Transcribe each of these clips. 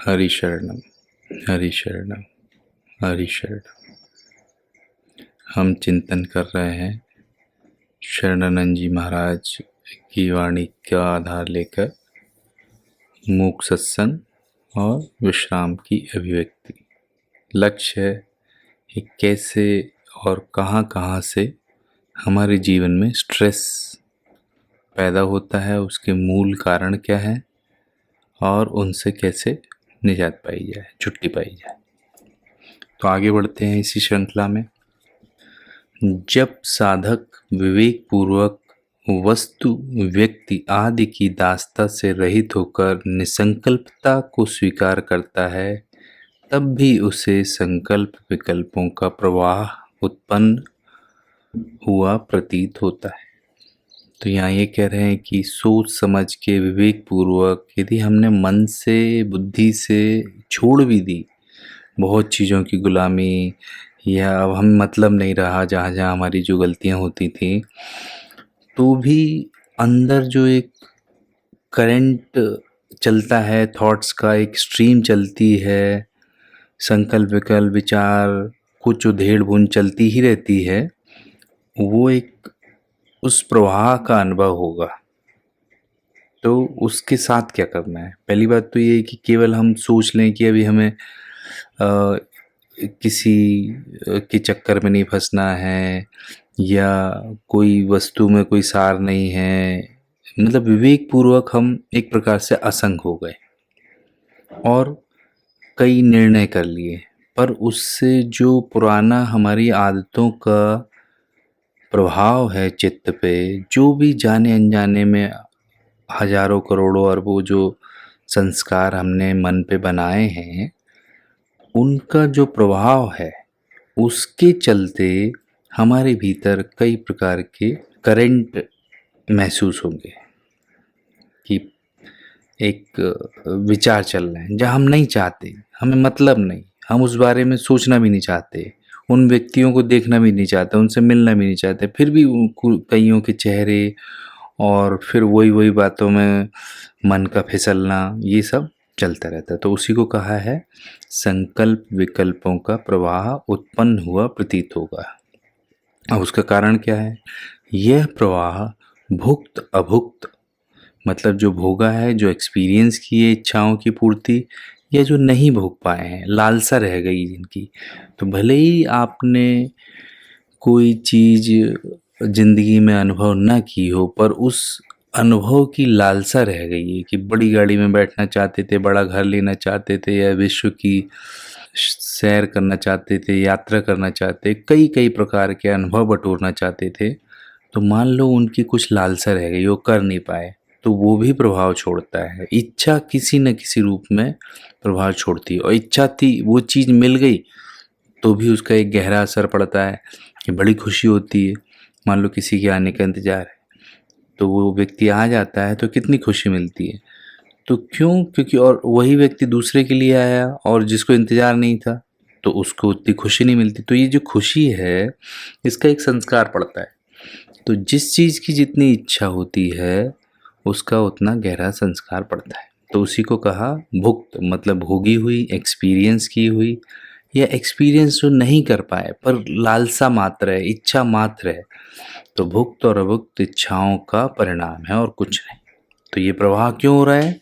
हरि शरणम, हरि शरणम, हरि शरणम। हम चिंतन कर रहे हैं शरणानंद जी महाराज की वाणी का आधार लेकर मूक सत्संग और विश्राम की अभिव्यक्ति। लक्ष्य है कि कैसे और कहाँ कहाँ से हमारे जीवन में स्ट्रेस पैदा होता है, उसके मूल कारण क्या है और उनसे कैसे निजात पाई जाए, छुट्टी पाई जाए। तो आगे बढ़ते हैं इसी श्रृंखला में। जब साधक विवेक पूर्वक वस्तु, व्यक्ति आदि की दास्ता से रहित होकर निसंकल्पता को स्वीकार करता है, तब भी उसे संकल्प विकल्पों का प्रवाह उत्पन्न हुआ प्रतीत होता है। तो यहाँ ये कह रहे हैं कि सोच समझ के विवेक पूर्वक यदि हमने मन से, बुद्धि से छोड़ भी दी बहुत चीज़ों की गुलामी, या अब हम मतलब नहीं रहा जहाँ जहाँ हमारी जो गलतियाँ होती थी, तो भी अंदर जो एक करंट चलता है, थॉट्स का एक स्ट्रीम चलती है, संकल्प विकल्प विचार कुछ उधेड़ बुन चलती ही रहती है, वो एक उस प्रवाह का अनुभव होगा। तो उसके साथ क्या करना है? पहली बात तो ये है कि केवल हम सोच लें कि अभी हमें किसी के चक्कर में नहीं फंसना है या कोई वस्तु में कोई सार नहीं है, मतलब विवेक पूर्वक हम एक प्रकार से असंग हो गए और कई निर्णय कर लिए, पर उससे जो पुराना हमारी आदतों का प्रभाव है चित्त पे, जो भी जाने अनजाने में हजारों करोड़ों अरबों जो संस्कार हमने मन पे बनाए हैं, उनका जो प्रभाव है उसके चलते हमारे भीतर कई प्रकार के करंट महसूस होंगे कि एक विचार चल रहे हैं जहाँ हम नहीं चाहते, हमें मतलब नहीं, हम उस बारे में सोचना भी नहीं चाहते, उन व्यक्तियों को देखना भी नहीं चाहते, उनसे मिलना भी नहीं चाहते, फिर भी कईयों के चेहरे और फिर वही बातों में मन का फिसलना, ये सब चलता रहता है। तो उसी को कहा है संकल्प विकल्पों का प्रवाह उत्पन्न हुआ प्रतीत होगा। अब उसका कारण क्या है? यह प्रवाह भुक्त अभुक्त, मतलब जो भोगा है, जो एक्सपीरियंस किए इच्छाओं की पूर्ति, या जो नहीं भोग पाए हैं, लालसा रह गई जिनकी, तो भले ही आपने कोई चीज़ जिंदगी में अनुभव ना की हो, पर उस अनुभव की लालसा रह गई है कि बड़ी गाड़ी में बैठना चाहते थे, बड़ा घर लेना चाहते थे, या विश्व की सैर करना चाहते थे, यात्रा करना चाहते, कई कई प्रकार के अनुभव बटोरना चाहते थे। तो मान लो उनकी कुछ लालसा रह गई, वो कर नहीं पाए, तो वो भी प्रभाव छोड़ता है। इच्छा किसी न किसी रूप में प्रभाव छोड़ती है, और इच्छा थी, वो चीज़ मिल गई तो भी उसका एक गहरा असर पड़ता है कि बड़ी खुशी होती है। मान लो किसी के आने का इंतज़ार है, तो वो व्यक्ति आ जाता है तो कितनी खुशी मिलती है। तो क्यों? क्योंकि और वही व्यक्ति दूसरे के लिए आया और जिसको इंतज़ार नहीं था, तो उसको उतनी खुशी नहीं मिलती। तो ये जो खुशी है, इसका एक संस्कार पड़ता है। तो जिस चीज़ की जितनी इच्छा होती है, उसका उतना गहरा संस्कार पड़ता है। तो उसी को कहा भुक्त, मतलब भोगी हुई, एक्सपीरियंस की हुई, या एक्सपीरियंस जो नहीं कर पाए पर लालसा मात्र है, इच्छा मात्र है, तो भुक्त और अभुक्त इच्छाओं का परिणाम है और कुछ नहीं। तो ये प्रवाह क्यों हो रहा है?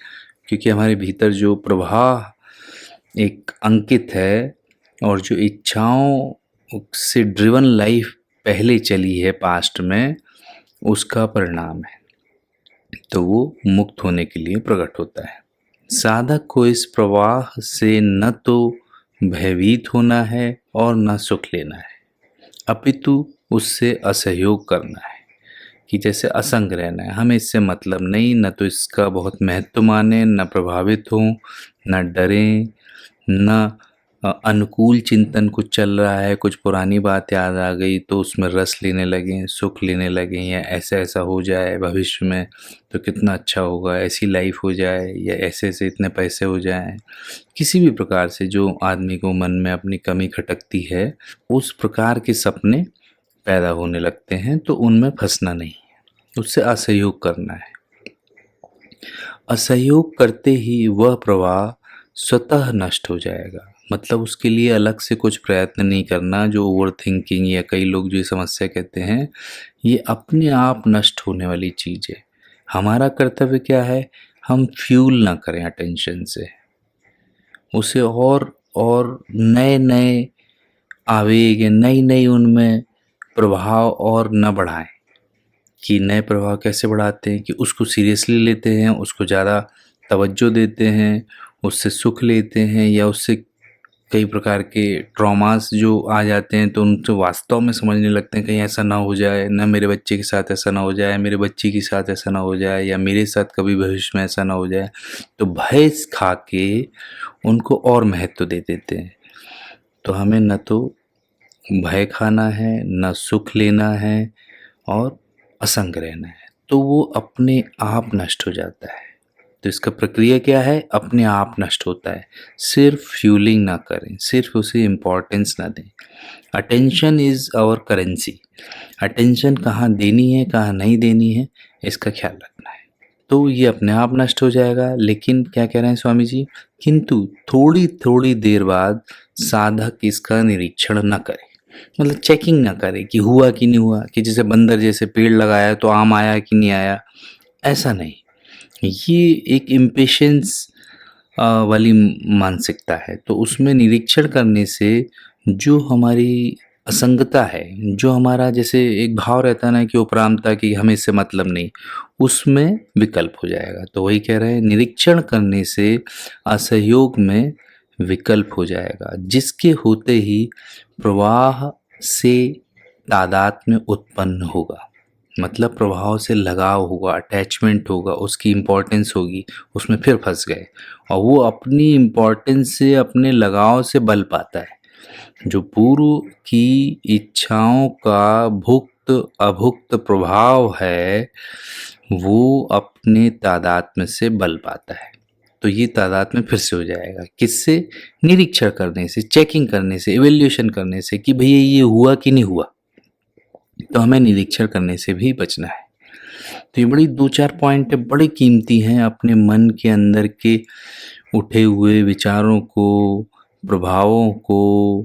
क्योंकि हमारे भीतर जो प्रवाह एक अंकित है और जो इच्छाओं से ड्रिवन लाइफ पहले चली है पास्ट में, उसका परिणाम है। तो वो मुक्त होने के लिए प्रकट होता है। साधक को इस प्रवाह से न तो भयभीत होना है और न सुख लेना है, अपितु उससे असहयोग करना है, कि जैसे असंग रहना है, हमें इससे मतलब नहीं, न तो इसका बहुत महत्व माने, न प्रभावित हों, न डरें, न अनुकूल चिंतन कुछ चल रहा है, कुछ पुरानी बात याद आ गई तो उसमें रस लेने लगें, सुख लेने लगें, या ऐसा ऐसा हो जाए भविष्य में तो कितना अच्छा होगा, ऐसी लाइफ हो जाए, या ऐसे ऐसे इतने पैसे हो जाएं। किसी भी प्रकार से जो आदमी को मन में अपनी कमी खटकती है, उस प्रकार के सपने पैदा होने लगते हैं। तो उनमें फंसना नहीं है, उससे असहयोग करना है। असहयोग करते ही वह प्रवाह स्वतः नष्ट हो जाएगा। मतलब उसके लिए अलग से कुछ प्रयत्न नहीं करना। जो ओवरथिंकिंग या कई लोग जो ये समस्या कहते हैं, ये अपने आप नष्ट होने वाली चीज़ है। हमारा कर्तव्य क्या है? हम फ्यूल ना करें अटेंशन से, उसे और नए-नए आवेग या नई-नई उनमें प्रभाव और न बढ़ाएँ। कि नए प्रभाव कैसे बढ़ाते हैं कि उसको सीरियसली लेते हैं, उसको ज़्यादा तवज्जो देते हैं, उससे सुख लेते हैं, या उससे कई प्रकार के ट्रॉमास जो आ जाते हैं तो उनसे वास्तव में समझने लगते हैं कहीं ऐसा ना हो जाए, ना मेरे बच्चे के साथ ऐसा ना हो जाए, मेरे बच्चे के साथ ऐसा ना हो जाए, या मेरे साथ कभी भविष्य में ऐसा ना हो जाए। तो भय खा के उनको और महत्व दे देते हैं। तो हमें न तो भय खाना है, न सुख लेना है, और असंग रहना है। तो वो अपने आप नष्ट हो जाता है। तो इसका प्रक्रिया क्या है? अपने आप नष्ट होता है। सिर्फ फ्यूलिंग ना करें, सिर्फ उसे इम्पोर्टेंस ना दें। Attention is our currency. Attention कहाँ देनी है, कहाँ नहीं देनी है, इसका ख्याल रखना है। तो ये अपने आप नष्ट हो जाएगा। लेकिन क्या कह रहे हैं स्वामी जी? किंतु थोड़ी थोड़ी देर बाद साधक इसका निरीक्षण न करे, मतलब चेकिंग ना करे कि हुआ कि नहीं हुआ, कि जैसे बंदर जैसे पेड़ लगाया तो आम आया कि नहीं आया, ऐसा नहीं। ये एक इम्पेशेंस वाली मानसिकता है। तो उसमें निरीक्षण करने से जो हमारी असंगता है, जो हमारा जैसे एक भाव रहता है ना कि उपरामता की हमें इससे मतलब नहीं, उसमें विकल्प हो जाएगा। तो वही कह रहे हैं, निरीक्षण करने से असहयोग में विकल्प हो जाएगा, जिसके होते ही प्रवाह से तादात्म्य उत्पन्न होगा। मतलब प्रभाव से लगाव होगा, अटैचमेंट होगा, उसकी इम्पोर्टेंस होगी, उसमें फिर फंस गए। और वो अपनी इम्पोर्टेंस से, अपने लगाव से बल पाता है। जो पूर्व की इच्छाओं का भुक्त अभुक्त प्रभाव है, वो अपने तादात्म्य से बल पाता है। तो ये तादात्म्य फिर से हो जाएगा। किससे? निरीक्षण करने से, चेकिंग करने से, इवैल्यूएशन करने से कि भैया ये हुआ कि नहीं हुआ। तो हमें निरीक्षण करने से भी बचना है। तो ये बड़ी 2-4 पॉइंट बड़े कीमती हैं। अपने मन के अंदर के उठे हुए विचारों को, प्रभावों को,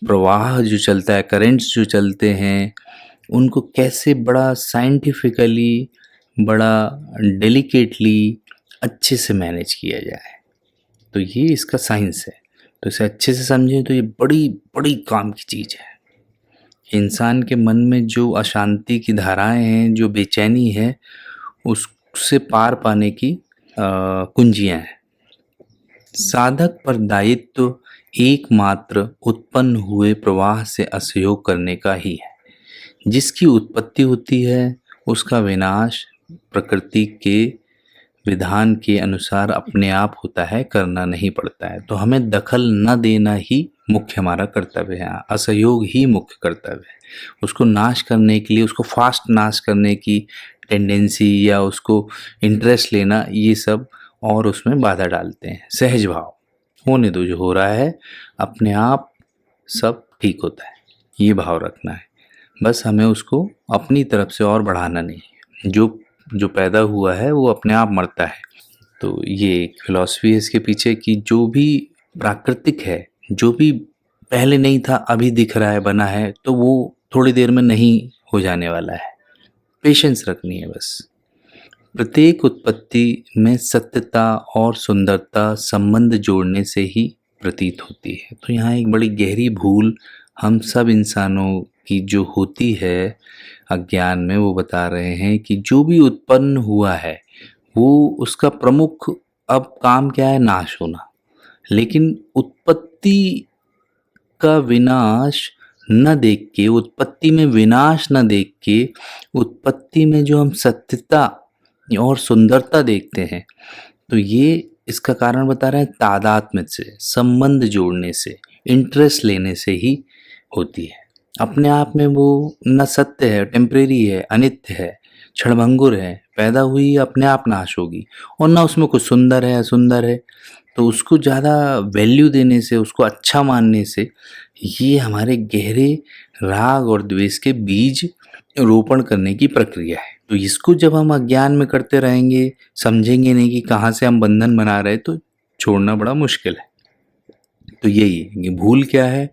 प्रवाह जो चलता है, करेंट्स जो चलते हैं, उनको कैसे बड़ा साइंटिफिकली, बड़ा डेलिकेटली, अच्छे से मैनेज किया जाए। तो ये इसका साइंस है। तो इसे अच्छे से समझें तो ये बड़ी बड़ी काम की चीज़ है। इंसान के मन में जो अशांति की धाराएं हैं, जो बेचैनी है, उससे पार पाने की कुंजियां हैं। साधक पर दायित्व एकमात्र उत्पन्न हुए प्रवाह से असहयोग करने का ही है। जिसकी उत्पत्ति होती है, उसका विनाश प्रकृति के विधान के अनुसार अपने आप होता है, करना नहीं पड़ता है। तो हमें दखल न देना ही मुख्य हमारा कर्तव्य है, असहयोग ही मुख्य कर्तव्य है। उसको नाश करने के लिए, उसको फास्ट नाश करने की टेंडेंसी या उसको इंटरेस्ट लेना, ये सब और उसमें बाधा डालते हैं। सहज भाव, होने दो जो हो रहा है, अपने आप सब ठीक होता है, ये भाव रखना है। बस हमें उसको अपनी तरफ से और बढ़ाना नहीं है। जो पैदा हुआ है वो अपने आप मरता है। तो ये एक फिलॉसफी है इसके पीछे कि जो भी प्राकृतिक है, जो भी पहले नहीं था अभी दिख रहा है, बना है, तो वो थोड़ी देर में नहीं हो जाने वाला है। पेशेंस रखनी है बस। प्रत्येक उत्पत्ति में सत्यता और सुंदरता संबंध जोड़ने से ही प्रतीत होती है। तो यहाँ एक बड़ी गहरी भूल हम सब इंसानों की जो होती है अज्ञान में, वो बता रहे हैं कि जो भी उत्पन्न हुआ है वो उसका प्रमुख अब काम क्या है? नाश होना। लेकिन उत्पत्ति का विनाश न देख के, उत्पत्ति में विनाश न देख के, उत्पत्ति में जो हम सत्यता और सुंदरता देखते हैं, तो ये इसका कारण बता रहे हैं तादात्म्य से, संबंध जोड़ने से, इंटरेस्ट लेने से ही होती है। अपने आप में वो न सत्य है, टेम्परेरी है, अनित्य है, क्षणभंगुर है, पैदा हुई अपने आप नाश होगी, और ना उसमें कुछ सुंदर है असुंदर है। तो उसको ज़्यादा वैल्यू देने से, उसको अच्छा मानने से, ये हमारे गहरे राग और द्वेष के बीज रोपण करने की प्रक्रिया है। तो इसको जब हम अज्ञान में करते रहेंगे, समझेंगे नहीं कि कहाँ से हम बंधन बना रहे, तो छोड़ना बड़ा मुश्किल है। तो यही है कि भूल क्या है?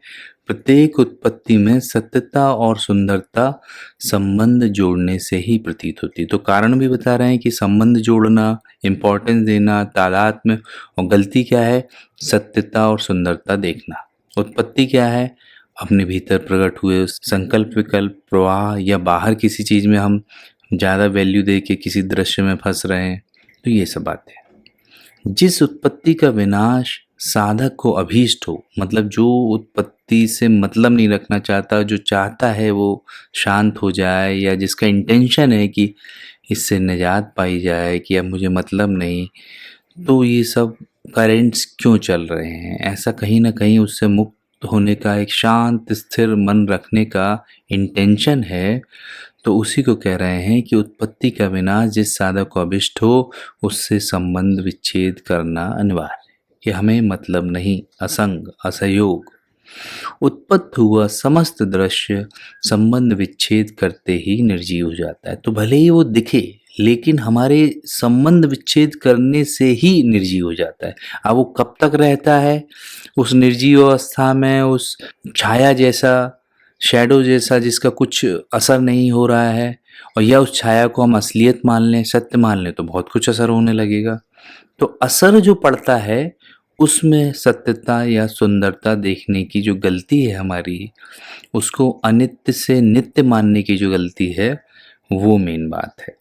प्रत्येक उत्पत्ति में सत्यता और सुंदरता संबंध जोड़ने से ही प्रतीत होती है। तो कारण भी बता रहे हैं कि संबंध जोड़ना, इम्पोर्टेंस देना, तादात्म्य, और गलती क्या है? सत्यता और सुंदरता देखना। उत्पत्ति क्या है? अपने भीतर प्रकट हुए उस संकल्प विकल्प प्रवाह, या बाहर किसी चीज़ में हम ज़्यादा वैल्यू दे के किसी दृश्य में फंस रहे हैं। तो ये सब बातें। जिस उत्पत्ति का विनाश साधक को अभीष्ट हो, मतलब जो उत्पत्ति से मतलब नहीं रखना चाहता, जो चाहता है वो शांत हो जाए, या जिसका इंटेंशन है कि इससे निजात पाई जाए, कि अब मुझे मतलब नहीं, तो ये सब करेंट्स क्यों चल रहे हैं? ऐसा कहीं ना कहीं उससे मुक्त होने का, एक शांत स्थिर मन रखने का इंटेंशन है। तो उसी को कह रहे हैं कि उत्पत्ति का विनाश जिस साधक को अभिष्ट हो, उससे संबंध विच्छेद करना अनिवार्य है। कि हमें मतलब नहीं, असंग, असहयोग। उत्पत्त हुआ समस्त दृश्य संबंध विच्छेद करते ही निर्जीव हो जाता है। तो भले ही वो दिखे, लेकिन हमारे संबंध विच्छेद करने से ही निर्जीव हो जाता है। अब वो कब तक रहता है उस निर्जीव अवस्था में, उस छाया जैसा, शैडो जैसा, जिसका कुछ असर नहीं हो रहा है, और या उस छाया को हम असलियत मान लें, सत्य मान लें, तो बहुत कुछ असर होने लगेगा। तो असर जो पड़ता है उसमें सत्यता या सुंदरता देखने की जो गलती है हमारी, उसको अनित्य से नित्य मानने की जो गलती है, वो मेन बात है।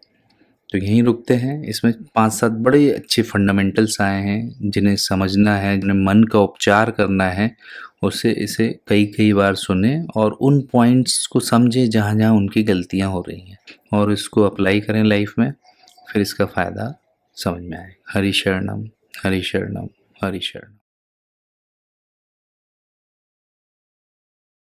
तो यहीं रुकते हैं। इसमें 5-7 बड़े अच्छे फंडामेंटल्स आए हैं जिन्हें समझना है, जिन्हें मन का उपचार करना है, उसे इसे कई कई बार सुने और उन पॉइंट्स को समझे जहाँ जहाँ उनकी गलतियाँ हो रही हैं, और इसको अप्लाई करें लाइफ में, फिर इसका फ़ायदा समझ में आए। हरि शरणम, हरि शरणम, हरि शरणम।